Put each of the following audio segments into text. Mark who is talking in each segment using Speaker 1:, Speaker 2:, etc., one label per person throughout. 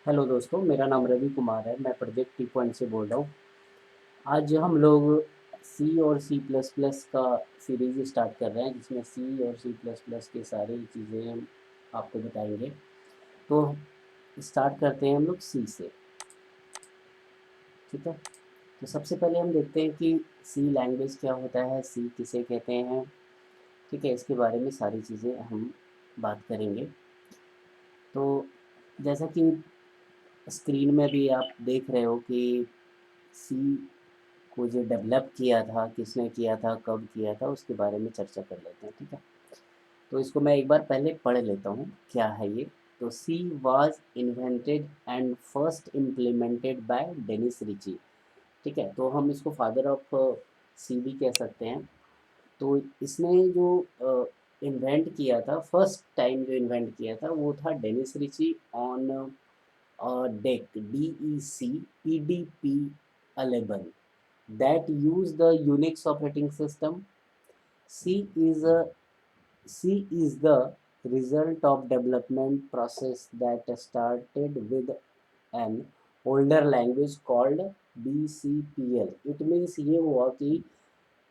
Speaker 1: Hello दोस्तों, मेरा नाम रवि कुमार है। मैं प्रोजेक्ट टी पॉइंट से बोल रहा हूँ। आज हम लोग सी और सी प्लस प्लस का सीरीज स्टार्ट कर रहे हैं, जिसमें सी और सी प्लस प्लस की सारी चीज़ें हम आपको बताएंगे। तो स्टार्ट करते हैं हम लोग सी से। ठीक है, तो सबसे पहले हम देखते हैं कि सी लैंग्वेज क्या होता है, सी किसे कहते हैं। ठीक है, इसके बारे में सारी चीज़ें हम बात करेंगे। तो जैसा कि स्क्रीन में भी आप देख रहे हो कि सी को जो डेवलप किया था, किसने किया था, कब किया था, उसके बारे में चर्चा कर लेते हैं। ठीक है, तो इसको मैं एक बार पहले पढ़ लेता हूँ क्या है ये। तो C was invented and first implemented by Dennis Ritchie. ठीक है, तो हम इसको फादर ऑफ सी भी कह सकते हैं। तो इसने जो इन्वेंट किया था, फर्स्ट टाइम जो इन्वेंट किया था वो था Dennis Ritchie on DEC DEC-EDP11 that use the Unix operating system. C is a C is the result of development process that started with an older language called BCPL. It means ये हुआ कि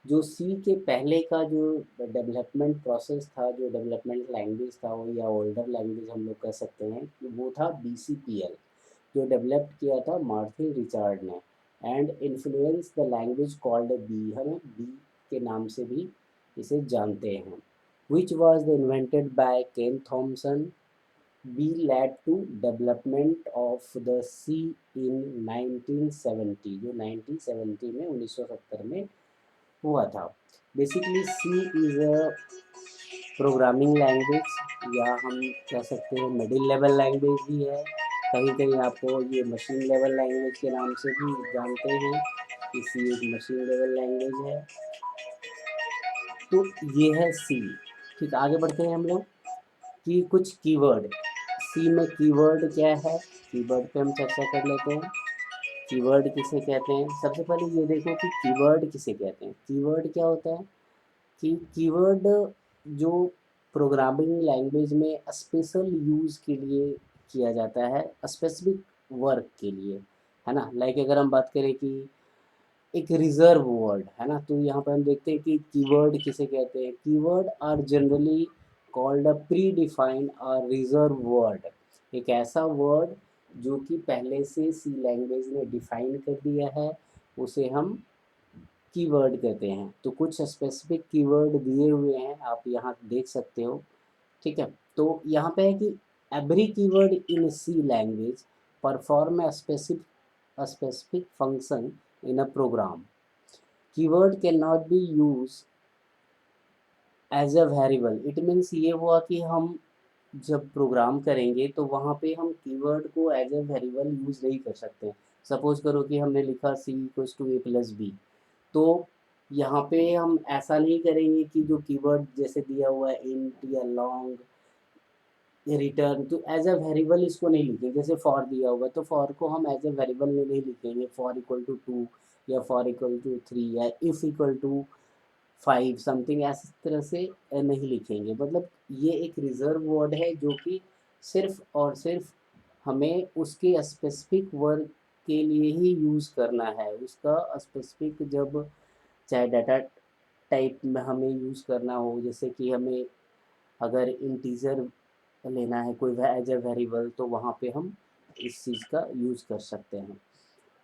Speaker 1: जो सी के पहले का जो development process था, जो डेवलपमेंट लैंग्वेज था, वो या ओल्डर लैंग्वेज हम लोग कह सकते हैं कि वो था BCPL, जो डेवलप किया था मार्थिन रिचार्ड ने। And influence the language called B, हमें बी के नाम से भी इसे जानते हैं। Which was the invented by Ken Thompson. B led to development of the C in 1970, जो 1970 में 1970 में हुआ था। Basically C is a programming language, या हम कह सकते हैं मिडिल लेवल लैंग्वेज भी है। कहीं कहीं आपको ये मशीन लेवल लैंग्वेज के नाम से भी जानते हैं। इसी एक मशीन लेवल लैंग्वेज है। तो ये है सी। ठीक, आगे बढ़ते हैं हम लोग कि कुछ कीवर्ड सी में कीवर्ड क्या है, कीवर्ड पे हम चर्चा कर लेते हैं। कीवर्ड किसे कहते हैं, सबसे पहले ये देखो कि कीवर्ड किसे कहते हैं। कीवर्ड क्या होता है कि कीवर्ड जो प्रोग्रामिंग लैंग्वेज में स्पेशल यूज़ के लिए किया जाता है, स्पेसिफिक वर्क के लिए, है ना। लाइक अगर हम बात करें कि एक रिजर्व वर्ड है ना, तो यहाँ पर हम देखते हैं कि कीवर्ड किसे कहते हैं। Keyword are generally called a predefined और रिजर्व वर्ड। एक ऐसा वर्ड जो कि पहले से सी लैंग्वेज ने डिफाइन कर दिया है, उसे हम कीवर्ड कहते हैं। तो कुछ स्पेसिफिक कीवर्ड दिए हुए हैं, आप यहाँ देख सकते हो। ठीक है, तो यहाँ पे है कि every keyword in C language perform a specific function in a program. Keyword cannot be used as a variable. It means ये हुआ कि हम जब प्रोग्राम करेंगे तो वहाँ पे हम कीवर्ड को एज ए वेरिएबल यूज़ नहीं कर सकते। सपोज करो कि हमने लिखा C equals to A plus B, तो यहाँ पे हम ऐसा नहीं करेंगे कि जो कीवर्ड जैसे दिया हुआ है इंट या लॉन्ग या रिटर्न, तो एज अ वेरिएबल इसको नहीं लिखेंगे। जैसे फॉर दिया हुआ तो फॉर को हम एज अ वेरिएबल में नहीं लिखेंगे, फॉर इक्वल टू 2 या फॉर इक्वल टू 3 या इफ़ इक्वल टू 5 समथिंग, ऐसी तरह से नहीं लिखेंगे। मतलब ये एक रिजर्व वर्ड है जो कि सिर्फ और सिर्फ हमें उसके स्पेसिफिक वर्ड के लिए ही यूज़ करना है। उसका स्पेसिफिक जब चाहे डाटा टाइप में हमें यूज़ करना हो, जैसे कि हमें अगर इंटीजर लेना है कोई एज ए वेरिएबल, तो वहाँ पे हम इस चीज़ का यूज़ कर सकते हैं।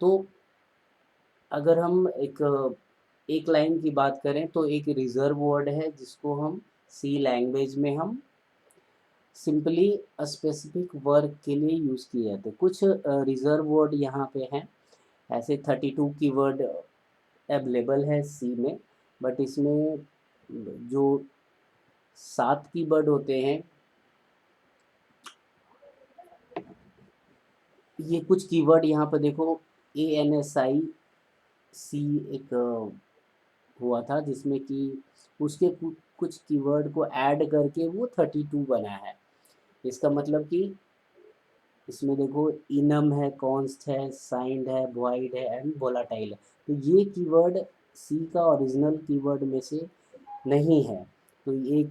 Speaker 1: तो अगर हम एक लाइन की बात करें तो एक रिजर्व वर्ड है जिसको हम सी लैंग्वेज में हम सिंपली स्पेसिफिक वर्क के लिए यूज़ किए जाते हैं। कुछ रिजर्व वर्ड यहाँ पे हैं, ऐसे 32 की वर्ड अवेलेबल है सी में। बट इसमें जो 7 की वर्ड होते हैं, ये कुछ कीवर्ड यहाँ पर देखो, ANSI-C एक हुआ था जिसमें कि उसके कुछ कीवर्ड को ऐड करके वो 32 बना है। इसका मतलब कि इसमें देखो इनम है, कॉन्स्ट है, साइंड है, वॉइड है एंड वोलाटाइल है। तो ये कीवर्ड सी का ओरिजिनल कीवर्ड में से नहीं है। तो एक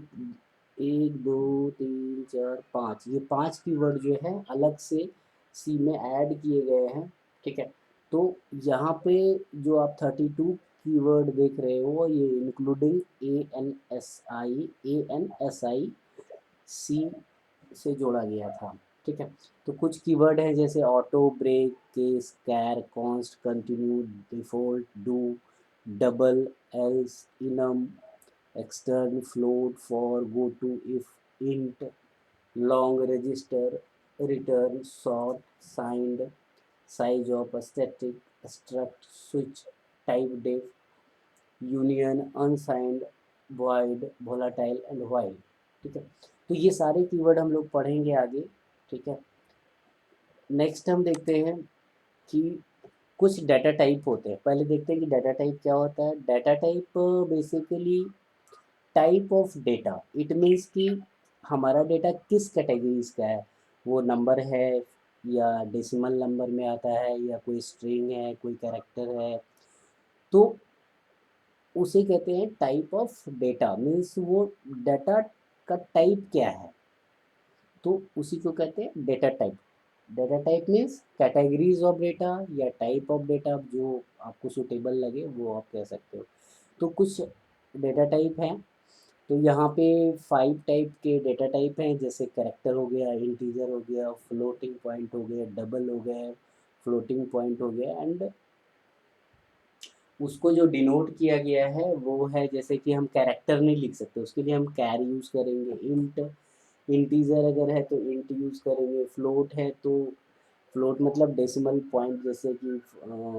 Speaker 1: एक दो तीन चार पाँच, ये 5 कीवर्ड जो है अलग से सी में ऐड किए गए हैं, ठीक है। तो यहाँ पे जो आप 32 कीवर्ड देख रहे हो ये including A N S I C से जोड़ा गया था, ठीक है। तो कुछ कीवर्ड हैं जैसे auto, break, case, char, const, continue, default, do, double, else, enum, extern, float, for, goto, if, int, long register, return, sort, signed, size of static, struct, switch, type def, union, unsigned, void, volatile and while, ठीक है। तो ये सारे keyword हम लोग पढ़ेंगे आगे, ठीक है। नेक्स्ट हम देखते हैं कि कुछ डाटा टाइप होते हैं। पहले देखते हैं कि डाटा टाइप क्या होता है। Data type basically type of data, it means कि हमारा डेटा किस कैटेगरीज का है, वो नंबर है या डेसिमल नंबर में आता है या कोई स्ट्रिंग है, कोई कैरेक्टर है, तो उसे कहते हैं टाइप ऑफ डेटा। मीन्स वो डाटा का टाइप क्या है, तो उसी को कहते हैं data type. Data type means categories of data या टाइप ऑफ डेटा, जो आपको सुटेबल लगे वो आप कह सकते हो। तो कुछ डेटा टाइप हैं। तो यहाँ पे 5 टाइप के डेटा टाइप हैं, जैसे कैरेक्टर हो गया, इंटीजर हो गया, फ्लोटिंग पॉइंट हो गया, डबल हो गया, फ्लोटिंग पॉइंट हो गया, एंड उसको जो डिनोट किया गया है वो है, जैसे कि हम कैरेक्टर नहीं लिख सकते, उसके लिए हम कैर यूज़ करेंगे। इंट, इंटीजर अगर है तो इंट यूज़ करेंगे। फ्लोट है तो फ्लोट मतलब डेसिमल पॉइंट, जैसे कि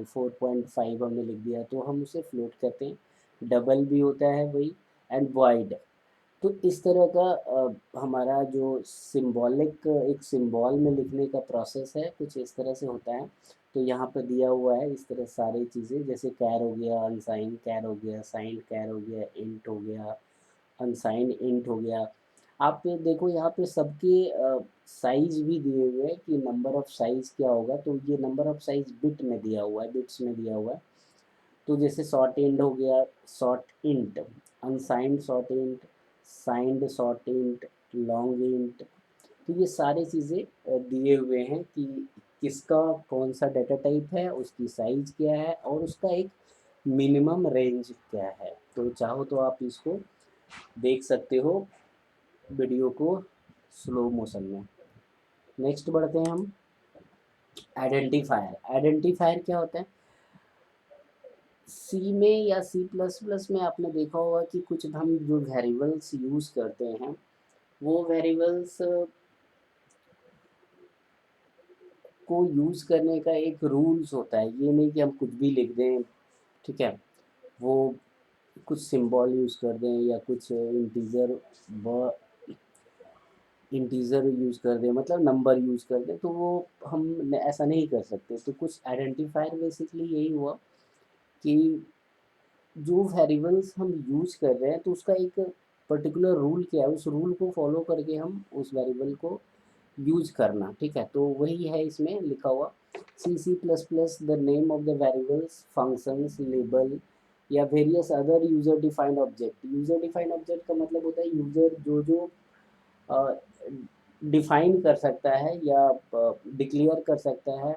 Speaker 1: 4.5 हमने लिख दिया तो हम उसे फ्लोट कहते हैं। डबल भी होता है वही, एंड वाइड। तो इस तरह का हमारा जो सिंबॉलिक, एक सिंबल में लिखने का प्रोसेस है, कुछ इस तरह से होता है। तो यहाँ पर दिया हुआ है इस तरह सारी चीज़ें, जैसे कैर हो गया, अनसाइन कैर हो गया, साइंड कैर हो गया, इंट हो गया, अनसाइंड इंट हो गया। आप देखो यहाँ पे सबके साइज भी दिए हुए हैं कि नंबर ऑफ साइज क्या होगा, तो ये नंबर ऑफ साइज बिट में दिया हुआ है, बिट्स में दिया हुआ है। तो जैसे शॉर्ट इंट हो गया, short int, unsigned short int, signed short int, long int. तो ये सारी चीज़ें दिए हुए हैं कि किसका कौन सा डाटा टाइप है, उसकी साइज क्या है और उसका एक मिनिमम रेंज क्या है। तो चाहो तो आप इसको देख सकते हो वीडियो को स्लो मोशन में। नेक्स्ट बढ़ते हैं हम। आइडेंटिफायर। आइडेंटिफायर क्या होता है। सी में या सी प्लस प्लस में आपने देखा होगा कि कुछ हम जो वेरिएबल्स यूज़ करते हैं, वो वेरिएबल्स को यूज़ करने का एक रूल्स होता है। ये नहीं कि हम कुछ भी लिख दें, ठीक है। वो कुछ सिंबल यूज़ कर दें या कुछ इंटीजर व इंटीजर यूज़ कर दें, मतलब नंबर यूज़ कर दें, तो वो हम ऐसा नहीं कर सकते। तो कुछ आइडेंटिफायर बेसिकली यही हुआ कि जो वेरिएबल्स हम यूज़ कर रहे हैं तो उसका एक पर्टिकुलर रूल क्या है, उस रूल को फॉलो करके हम उस वेरिएबल को यूज़ करना, ठीक है। तो वही है इसमें लिखा हुआ। C plus plus the name of the variables, functions, label या various other user defined object. User defined object का मतलब होता है यूज़र जो जो डिफाइन कर सकता है या डिक्लेयर कर सकता है,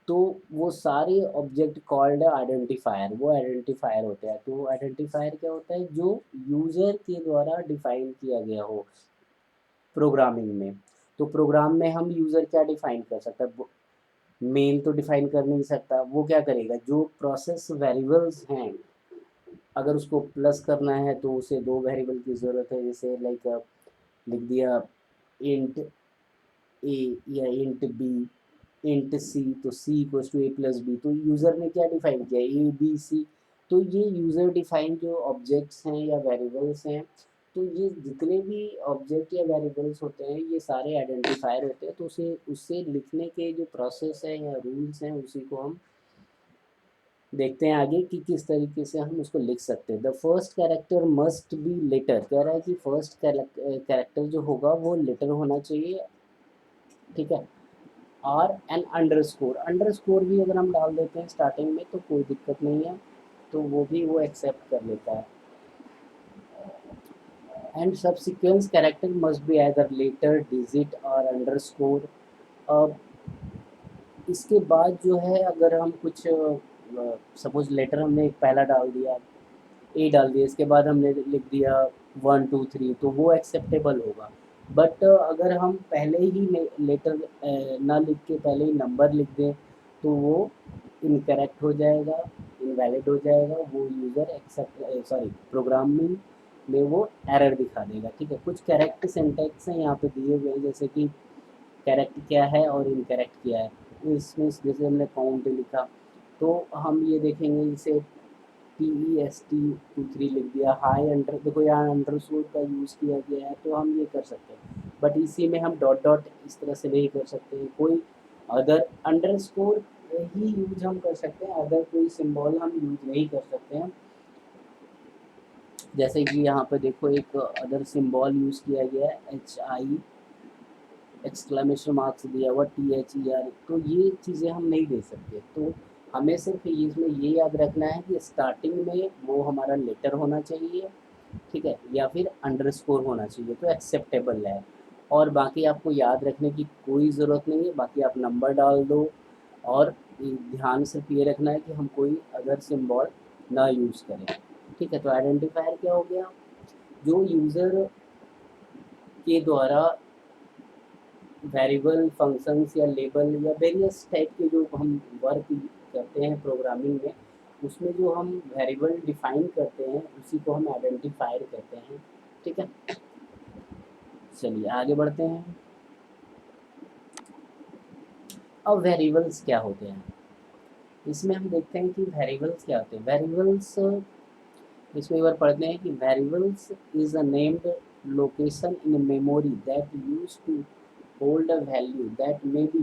Speaker 1: तो वो सारे ऑब्जेक्ट कॉल्ड आइडेंटिफायर, वो आइडेंटिफायर होते हैं। तो आइडेंटिफायर क्या होता है, जो यूज़र के द्वारा डिफाइन किया गया हो प्रोग्रामिंग में। तो प्रोग्राम में हम यूज़र क्या डिफाइन कर सकता है, मेन तो डिफाइन कर नहीं सकता। वो क्या करेगा, जो प्रोसेस वेरिएबल्स हैं, अगर उसको प्लस करना है तो उसे 2 वेरिएबल की ज़रूरत है। जैसे लाइक लिख दिया इंट ए या इंट बी, इंट सी, तो C equals to A plus B. तो यूज़र ने क्या डिफाइन किया, ए बी सी। तो ये यूज़र डिफाइन जो ऑब्जेक्ट्स हैं या वेरिएबल्स हैं, तो ये जितने भी ऑब्जेक्ट या वेरिएबल्स होते हैं ये सारे आइडेंटिफायर होते हैं। तो उसे उससे लिखने के जो प्रोसेस है या रूल्स हैं उसी को हम देखते हैं आगे कि किस तरीके से हम उसको लिख सकते हैं। The first character must be letter, कह रहा है कि फर्स्ट कैरेक्टर जो होगा वो लेटर होना चाहिए, ठीक है। और एन अंडरस्कोर, अंडरस्कोर भी अगर हम डाल देते हैं स्टार्टिंग में तो कोई दिक्कत नहीं है, तो वो भी वो एक्सेप्ट कर लेता है। And subsequence character must be either letter, digit और अंडरस्कोर। इसके बाद जो है अगर हम कुछ सपोज लेटर हमने एक पहला डाल दिया, ए डाल दिया, इसके बाद हमने लिख दिया 1 2 3, तो वो एक्सेप्टेबल होगा। बट अगर हम पहले ही लेटर ना लिख के पहले ही नंबर लिख दें तो वो इनकरेक्ट हो जाएगा, इनवैलिड हो जाएगा, वो यूज़र एक्सेप्ट सॉरी प्रोग्रामिंग में वो एरर दिखा देगा। ठीक है, कुछ करेक्ट सिंटैक्स हैं यहाँ पे दिए हुए हैं, जैसे कि करेक्ट क्या है और इनकरेक्ट क्या है। तो इसमें जैसे हमने काउंट लिखा तो हम ये देखेंगे, इसे PEST 23 लिख दिया, हाई अंडर, देखो यहाँ अंडरस्कोर का यूज़ किया गया है तो हम ये कर सकते हैं। बट इसी में हम डॉट डॉट इस तरह से नहीं कर सकते हैं, कोई अदर अंडरस्कोर ही यूज हम कर सकते हैं, अदर कोई सिंबल हम यूज नहीं कर सकते हैं। जैसे कि यहाँ पर देखो एक अदर सिंबल यूज़ किया गया है, HI एक्सक्लेमेशन मार्क्स दिया हुआ, THER, तो ये चीज़ें हम नहीं दे सकते। तो हमें सिर्फ इसमें ये याद रखना है कि स्टार्टिंग में वो हमारा लेटर होना चाहिए, ठीक है, या फिर अंडरस्कोर होना चाहिए, तो एक्सेप्टेबल है। और बाकी आपको याद रखने की कोई ज़रूरत नहीं है, बाकी आप नंबर डाल दो। और ध्यान सिर्फ ये रखना है कि हम कोई अदर सिंबल ना यूज़ करें। ठीक है, तो आइडेंटिफायर क्या हो गया, जो यूज़र के द्वारा वेरिएबल फंक्शंस या लेबल या वेरियस टाइप के जो हम वर्क करते हैं प्रोग्रामिंग में, उसमें जो हम वेरिएबल डिफाइन करते हैं उसी को हम आइडेंटिफायर कहते हैं। ठीक है, चलिए आगे बढ़ते हैं। अब वेरिएबल्स क्या होते हैं, इसमें हम देखते हैं कि वेरिएबल्स क्या होते हैं। वेरिएबल्स, इसमें एक बार पढ़ते हैं कि variables is a named location in memory that use to hold a value that may be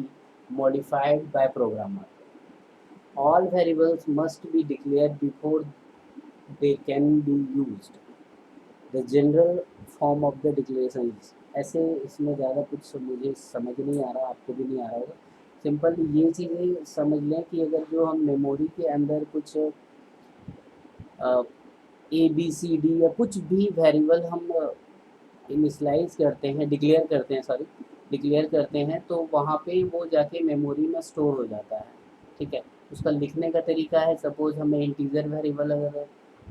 Speaker 1: modified by programmer. All variables must be declared before they can be used. The general form of the declarations, ऐसे इसमें ज़्यादा कुछ मुझे समझ नहीं आ रहा, आपको भी नहीं आ रहा होगा। सिंपल ये चीज़ें समझ लें कि अगर जो हम मेमोरी के अंदर कुछ ABCD या कुछ भी वेरिएबल हम इनिशलाइज करते हैं, डिक्लेयर करते हैं, सॉरी डिक्लेयर करते हैं, तो वहाँ पे वो जाके मेमोरी में स्टोर हो जाता है। ठीक है, उसका लिखने का तरीका है, सपोज हमें इंटीजर वेरिएबल अगर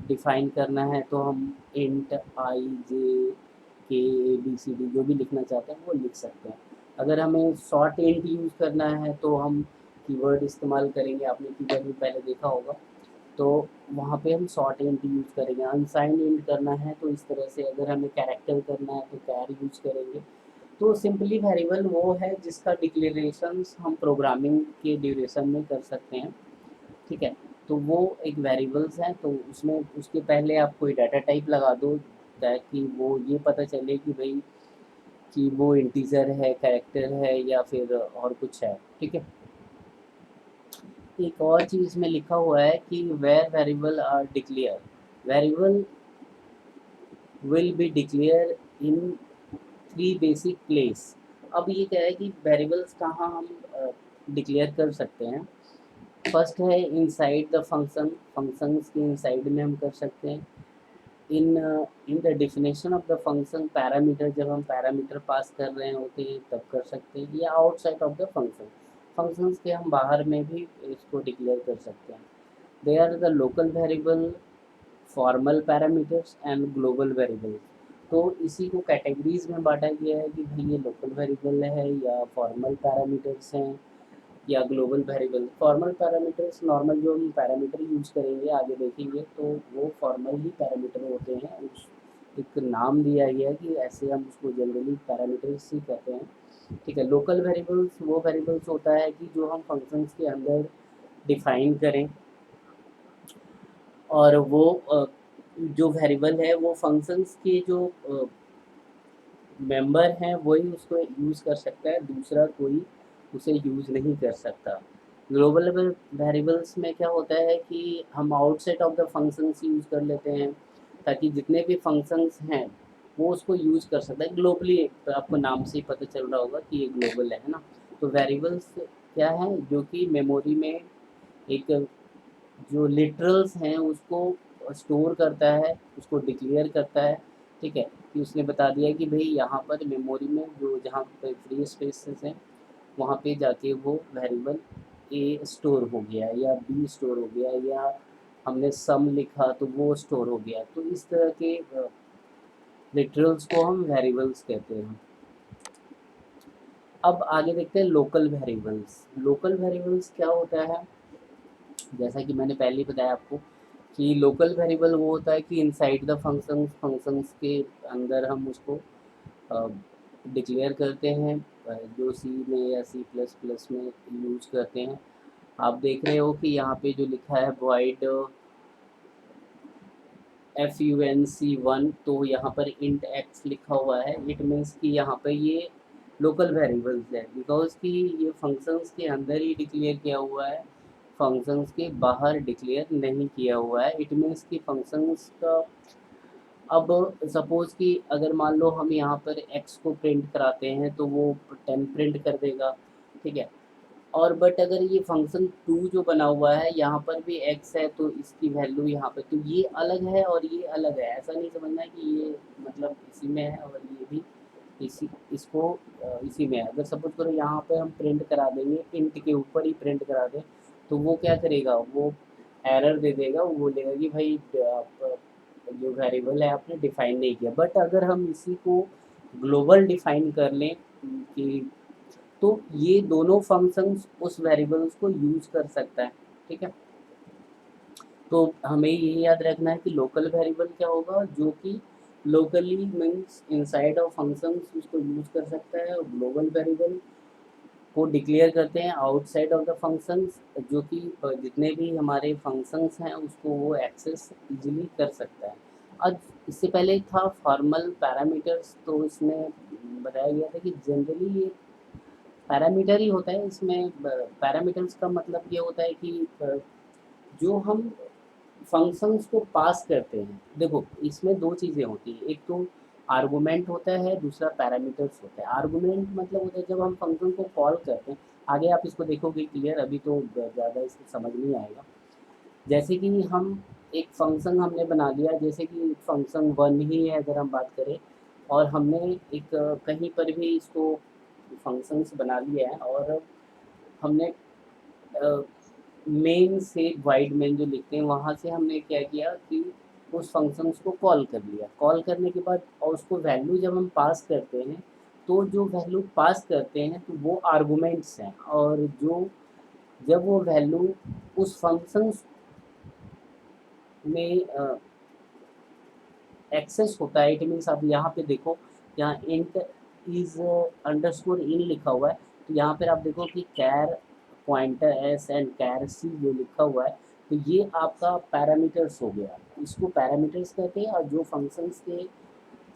Speaker 1: डिफाइन करना है तो हम इंट IJK ABCD जो भी लिखना चाहते हैं वो लिख सकते हैं। अगर हमें शॉर्ट इंट यूज़ करना है तो हम कीवर्ड इस्तेमाल करेंगे, आपने कीवर्ड भी पहले देखा होगा, तो वहाँ पे हम शॉर्ट इंट यूज़ करेंगे। अनसाइंड इंट करना है तो इस तरह से, अगर हमें कैरेक्टर करना है तो कैर यूज़ करेंगे। तो सिंपली वेरिएबल वो है जिसका डिक्लेरेशंस हम प्रोग्रामिंग के ड्यूरेशन में कर सकते हैं। ठीक है, तो वो एक वेरिएबल्स हैं, तो उसमें उसके पहले आप कोई डाटा टाइप लगा दो ताकि वो ये पता चले कि भाई कि वो इंटीजर है, कैरेक्टर है या फिर और कुछ है। ठीक है, एक और चीज़ में लिखा हुआ है कि where variable are declare, variable will be declare in 3 basic place. अब ये क्या है कि वेरिएबल्स कहाँ हम डिक्लेयर कर सकते हैं। फर्स्ट है इनसाइड द फंक्शन, फंक्शंस के इनसाइड में हम कर सकते हैं। In in the definition of the function, parameter जब हम पैरामीटर पास कर रहे होते हैं तब कर सकते हैं, या outside of the function, functions के हम बाहर में भी इसको डिक्लेयर कर सकते हैं। They are the local variable, formal parameters and global variable. तो इसी को कैटेगरीज में बांटा गया है कि भाई ये लोकल वेरिएबल है या फॉर्मल पैरामीटर्स हैं या global variable. Formal parameters normal जो हम पैरामीटर यूज़ करेंगे आगे देखेंगे तो वो फॉर्मल ही पैरामीटर होते हैं, उस एक नाम दिया गया है कि ऐसे हम उसको जनरली पैरामीटर्स ही कहते हैं। ठीक है, लोकल वेरिएबल्स वो वेरिएबल्स होता है कि जो हम फंक्शंस के अंदर डिफाइन करें, और वो जो वेरिएबल है वो फंक्शंस के जो मेंबर हैं वही उसको यूज़ कर सकता है, दूसरा कोई उसे यूज़ नहीं कर सकता। ग्लोबल वेरिएबल्स में क्या होता है कि हम outside of the functions use कर लेते हैं ताकि जितने भी फंक्शंस हैं वो उसको यूज़ कर सकता है ग्लोबली। तो आपको नाम से ही पता चल रहा होगा कि ये ग्लोबल है ना। तो वेरिएबल्स क्या हैं, जो कि मेमोरी में एक जो लिटरल्स हैं उसको स्टोर करता है, उसको डिक्लेयर करता है। ठीक है, कि उसने बता दिया कि भाई यहाँ पर मेमोरी में जो जहाँ पे फ्री स्पेसेस हैं वहाँ पे जाके वो वेरिएबल ए स्टोर हो गया या बी स्टोर हो गया या हमने सम लिखा तो वो स्टोर हो गया। तो इस तरह के लिटरल्स को हम वेरिएबल्स कहते हैं। अब आगे देखते हैं लोकल वेरिएबल्स। लोकल वेरिएबल्स क्या होता है, जैसा कि मैंने पहले ही बताया आपको कि लोकल वेरिएबल वो होता है कि इनसाइड द फंक्शंस के अंदर हम उसको डिक्लेयर करते हैं, जो सी में या सी प्लस प्लस में यूज करते हैं। आप देख रहे हो कि यहाँ पे जो लिखा है वॉइड func1, तो यहाँ पर इंट एक्स लिखा हुआ है। इट मीन्स कि यहाँ पर ये लोकल वेरिएबल्स है, बिकॉज कि ये फंक्शंस के अंदर ही डिक्लेयर किया हुआ है, फंक्शंस के बाहर डिक्लेयर नहीं किया हुआ है। इट मीन्स कि फंक्शंस का, अब सपोज़ कि अगर मान लो हम यहाँ पर x को प्रिंट कराते हैं तो वो 10 प्रिंट कर देगा, ठीक है। और बट अगर ये फंक्शन 2 जो बना हुआ है यहाँ पर भी x है तो इसकी वैल्यू यहाँ पे, तो ये अलग है और ये अलग है। ऐसा नहीं समझना है कि ये मतलब इसी में है और ये भी इसको इसी में है। अगर सपोज करो यहाँ पे हम प्रिंट करा देंगे, इंट के ऊपर ही प्रिंट करा दें, तो वो क्या करेगा, वो एरर दे देगा, वो बोलेगा कि भाई आप जो वेरिएबल है आपने डिफाइन नहीं किया। बट अगर हम इसी को ग्लोबल डिफाइन कर लें कि, तो ये दोनों फंक्शंस उस वेरिएबल्स को यूज कर सकता है, ठीक है। तो हमें ये याद रखना है कि लोकल वेरिएबल क्या होगा, जो कि locally means inside of functions उसको यूज कर सकता है, और ग्लोबल वेरिएबल को डिक्लेयर करते हैं आउटसाइड ऑफ द फंक्शंस, जो कि जितने भी हमारे फंक्शंस हैं उसको वो एक्सेस इजीली कर सकता है। अब इससे पहले था फॉर्मल पैरामीटर्स, तो इसमें बताया गया था कि जनरली ये पैरामीटर ही होता है। इसमें पैरामीटर्स का मतलब ये होता है कि जो हम फंक्शंस को पास करते हैं, देखो इसमें दो चीज़ें होती हैं, एक तो आर्गुमेंट होता है, दूसरा पैरामीटर्स होता है। आर्गुमेंट मतलब होता है जब हम फंक्शन को कॉल करते हैं, आगे आप इसको देखोगे क्लियर, अभी तो ज़्यादा इसको समझ नहीं आएगा। जैसे कि हम एक फंक्शन हमने बना लिया, जैसे कि फंक्शन 1 ही है अगर हम बात करें, और हमने एक कहीं पर भी इसको फंक्शंस बना लिया है, और हमने मेन से वाइड मेन जो लिखते हैं वहाँ से हमने क्या किया कि उस फंक्शंस को कॉल कर लिया। कॉल करने के बाद और उसको वैल्यू जब हम पास करते हैं, तो जो वैल्यू पास करते हैं तो वो आर्गुमेंट्स हैं, और जो जब वो वैल्यू उस फंक्शंस में एक्सेस होता है, इट मीन्स आप यहाँ पे देखो, यहाँ इंट इज अंडरस्कोर इन लिखा हुआ है, तो यहाँ पर आप देखो कि कैर पॉइंटर एस एंड कैर सी जो लिखा हुआ है, तो ये आपका पैरामीटर्स हो गया। इसको पैरामीटर्स कहते हैं, और जो फंक्शंस के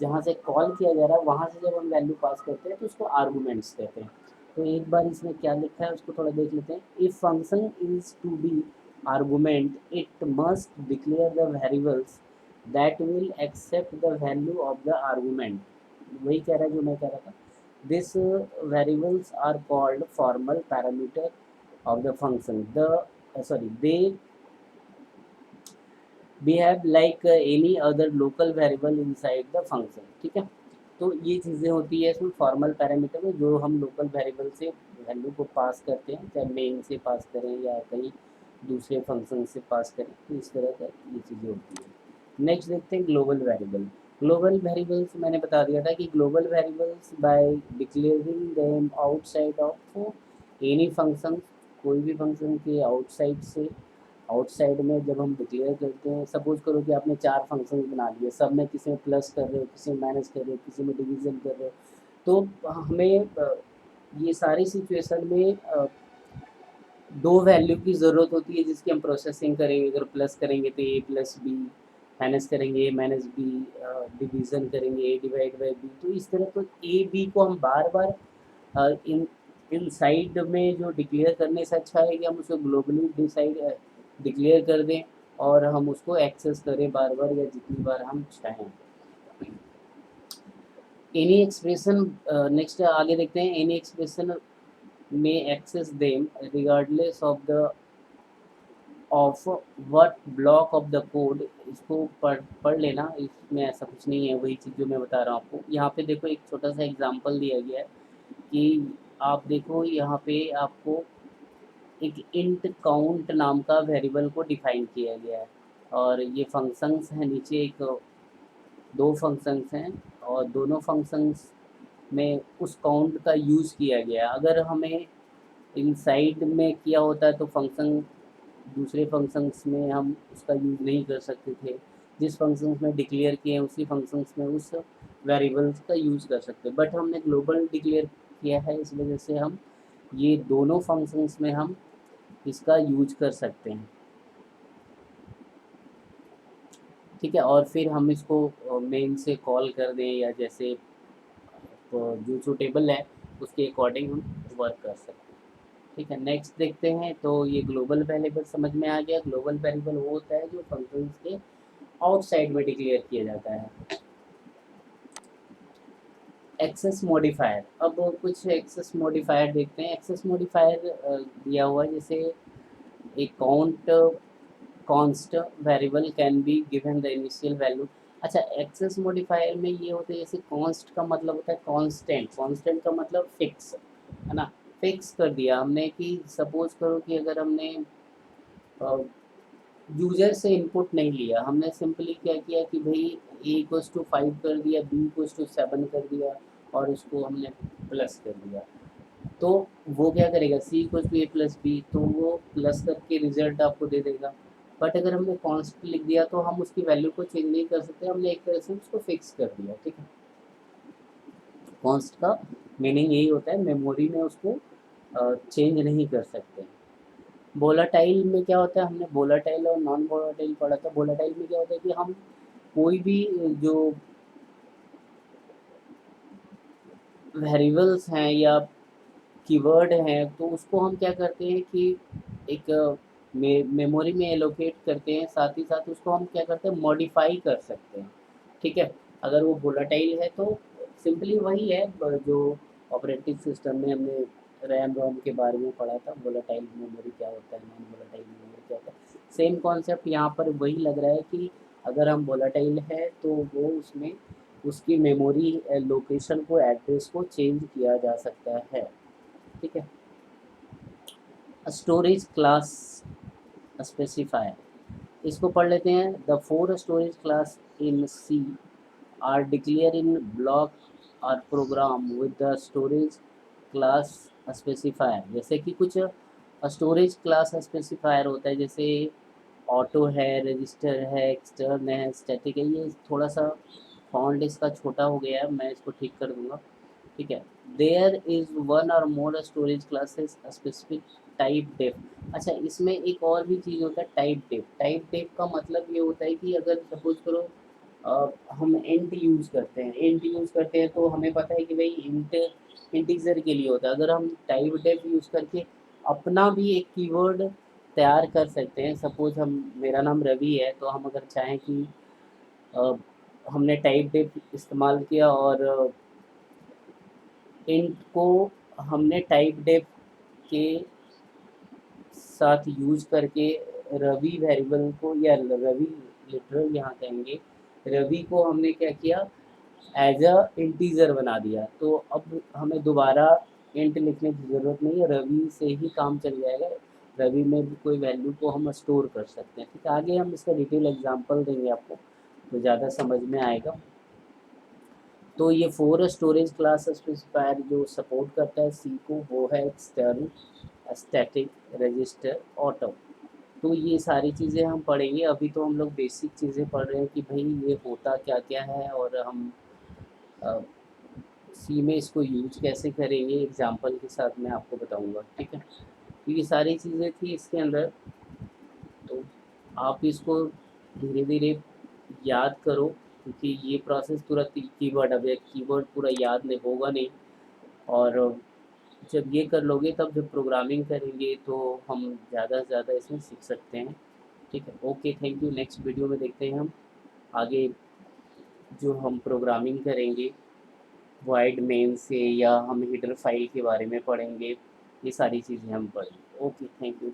Speaker 1: जहाँ से कॉल किया जा रहा है वहाँ से जब हम वैल्यू पास करते हैं तो उसको आर्गूमेंट्स कहते हैं। तो एक बार इसमें क्या लिखा है उसको थोड़ा देख लेते हैं। If function is to be argument, it must declare the variables that will accept the value of the argument. वही कह रहा है जो मैं कह रहा था। This variables are called formal parameter of the function, the sorry they behave like any other local variable inside the function, ठीक है। तो ये चीज़ें होती है इसमें फॉर्मल पैरामीटर में, जो हम लोकल वेरिएबल से वैल्यू को पास करते हैं, चाहे मेन से पास करें या कहीं दूसरे फंक्शन से पास करें, तो इस तरह का ये चीज़ें होती है। नेक्स्ट देखते हैं ग्लोबल वेरिएबल। ग्लोबल वेरिएबल्स मैंने बता दिया था कि global variables by declaring them outside of any function, कोई भी फंक्शन के आउटसाइड से, आउटसाइड में जब हम डिक्लेयर करते हैं, सपोज करो कि आपने 4 फंक्शन बना लिए, सब में किसी में प्लस कर रहे हो, किसी में माइनस कर रहे हो, किसी में डिवीजन कर रहे हो, तो हमें ये सारी सिचुएशन में दो वैल्यू की ज़रूरत होती है जिसकी हम प्रोसेसिंग करेंगे। अगर प्लस करेंगे तो ए प्लस बी, माइनस करेंगे ए माइनस बी, डिवीज़न करेंगे ए डिवाइड बाई बी। तो इस तरह तो ए बी को हम बार बार इन साइड में जो डिक्लेयर करने से अच्छा है कि हम उसको ग्लोबली डिक्लेयर कर दें और हम उसको एक्सेस करें बार बार या जितनी बार हम चाहें। एनी एक्सप्रेशन, नेक्स्ट आगे देखते हैं। एनी एक्सप्रेशन में access them regardless of the of what block of the code. इसको पढ़ लेना, इसमें ऐसा कुछ नहीं है, वही चीज़ जो मैं बता रहा हूँ आपको। यहाँ पे देखो एक छोटा सा एग्जांपल दिया गया है कि आप देखो यहाँ पे आपको एक इंट काउंट नाम का वेरिएबल को डिफाइन किया गया है। और ये फंक्शंस हैं, नीचे एक दो फंक्शंस हैं और दोनों फंक्शंस में उस काउंट का यूज़ किया गया है। अगर हमें इनसाइड में किया होता है तो फंक्शन दूसरे फंक्शंस में हम उसका यूज़ नहीं कर सकते थे। जिस फंक्शंस में डिक्लेयर किए हैं उसी फंक्शंस में उस वेरिएबल्स का यूज़ कर सकते हैं, बट हमने ग्लोबल डिक्लेयर किया है, इस वजह से हम ये दोनों फंक्शंस में हम इसका यूज कर सकते हैं। ठीक है, और फिर हम इसको मेन से कॉल कर दें या जैसे तो जो सूटेबल है उसके अकॉर्डिंग हम वर्क कर सकते हैं। ठीक है, नेक्स्ट देखते हैं। तो ये ग्लोबल वेरिएबल समझ में आ गया। ग्लोबल वेरिएबल वो होता है जो फंक्शंस के आउटसाइड में डिक्लेयर किया जाता है। एक्सेस मॉडिफायर, अब कुछ एक्सेस मॉडिफायर देखते हैं। एक्सेस मॉडिफायर दिया हुआ है, जैसे एक count const variable can be given the initial value. अच्छा, एक्सेस मॉडिफायर में ये होता है, जैसे कॉन्स्ट का मतलब होता है कांस्टेंट, कांस्टेंट का मतलब फिक्स, है ना। फिक्स कर दिया हमने कि सपोज करो कि अगर हमने यूजर से इनपुट नहीं लिया, हमने सिंपली क्या किया कि भाई a = 5 कर दिया, b = 7 कर दिया और उसको हमने प्लस कर दिया, तो वो क्या करेगा, c = a + b, तो वो प्लस करके रिजल्ट आपको दे देगा। बट अगर हमने कॉन्स्ट लिख दिया तो हम उसकी वैल्यू को चेंज नहीं कर सकते, हमने एक तरह से उसको फिक्स कर दिया। ठीक है, कॉन्स्ट का मीनिंग यही होता है, मेमोरी में उसको चेंज नहीं कर सकते। वोलाटाइल में क्या होता है, हमने वोलाटाइल और नॉन वोलाटाइल पढ़ा था। वोलाटाइल में क्या होता है कि हम कोई भी जो वेरिएबल्स हैं या कीवर्ड हैं तो उसको हम क्या करते हैं कि एक मेमोरी में एलोकेट करते हैं, साथ ही साथ उसको हम क्या करते हैं, मॉडिफाई कर सकते हैं। ठीक है, अगर वो वोलाटाइल है तो सिंपली वही है जो ऑपरेटिंग सिस्टम में हमने रैम रोम के बारे में पढ़ा था, वोलाटाइल मेमोरी क्या होता है, नॉन वोलाटाइल मेमोरी क्या होता है। सेम कॉन्सेप्ट यहाँ पर वही लग रहा है कि अगर हम वोलाटाइल है तो वो उसमें उसकी मेमोरी लोकेशन को, एड्रेस को चेंज किया जा सकता है। ठीक है, स्टोरेज क्लास स्पेसिफायर, इसको पढ़ लेते हैं। The 4 storage class in C are declare in block or program with the storage class specifier. जैसे कि कुछ स्टोरेज क्लास स्पेसिफायर होता है, जैसे ऑटो है, रजिस्टर है, एक्सटर्न है, स्टैटिक है। ये थोड़ा सा फॉन्ट इसका छोटा हो गया है, मैं इसको ठीक कर दूंगा। ठीक है, there is one or more storage classes specific typedef. अच्छा, इसमें एक और भी चीज़ होता है, टाइप डेफ। टाइप डेफ का मतलब ये होता है कि अगर सपोज करो हम इंट यूज़ करते हैं, इंट यूज़ करते हैं तो हमें पता है कि भाई इंट इंटीजर के लिए होता है। अगर हम टाइप डेफ यूज़ करके अपना भी एक कीवर्ड तैयार कर सकते हैं। सपोज हम, मेरा नाम रवि है, तो हम अगर चाहें कि अ, हमने टाइप डेफ इस्तेमाल किया और इंट को हमने टाइप डेफ के साथ यूज़ करके रवि वेरिएबल को, या रवि लिटरल यहाँ कहेंगे, रवि को हमने क्या किया, एज अ इंटीजर बना दिया। तो अब हमें दोबारा इंट लिखने की ज़रूरत नहीं है, रवि से ही काम चल जाएगा। रवि में भी कोई वैल्यू को हम स्टोर कर सकते हैं। ठीक है, आगे हम इसका डिटेल एग्जांपल देंगे आपको तो ज़्यादा समझ में आएगा। तो ये 4 स्टोरेज क्लास स्पेसिफायर जो सपोर्ट करता है सी को, वो है एक्सटर्न, स्टैटिक, रजिस्टर, ऑटो। तो ये सारी चीज़ें हम पढ़ेंगे। अभी तो हम लोग बेसिक चीज़ें पढ़ रहे हैं कि भाई ये होता क्या क्या है और हम सी में इसको यूज कैसे करेंगे, एग्जाम्पल के साथ मैं आपको बताऊंगा। ठीक है, तो ये सारी चीज़ें थी इसके अंदर। तो आप इसको धीरे धीरे याद करो, क्योंकि ये प्रोसेस तुरंत कीवर्ड, अब एक कीवर्ड पूरा याद नहीं होगा नहीं। और जब ये कर लोगे तब जब प्रोग्रामिंग करेंगे तो हम ज़्यादा से ज़्यादा इसमें सीख सकते हैं। ठीक है, okay, thank you. Next video में देखते हैं हम आगे जो हम प्रोग्रामिंग करेंगे वॉइड मेन से, या हम हेडर फाइल के बारे में पढ़ेंगे। ये सारी चीज़ें हम पढ़ेंगे। Okay, thank you.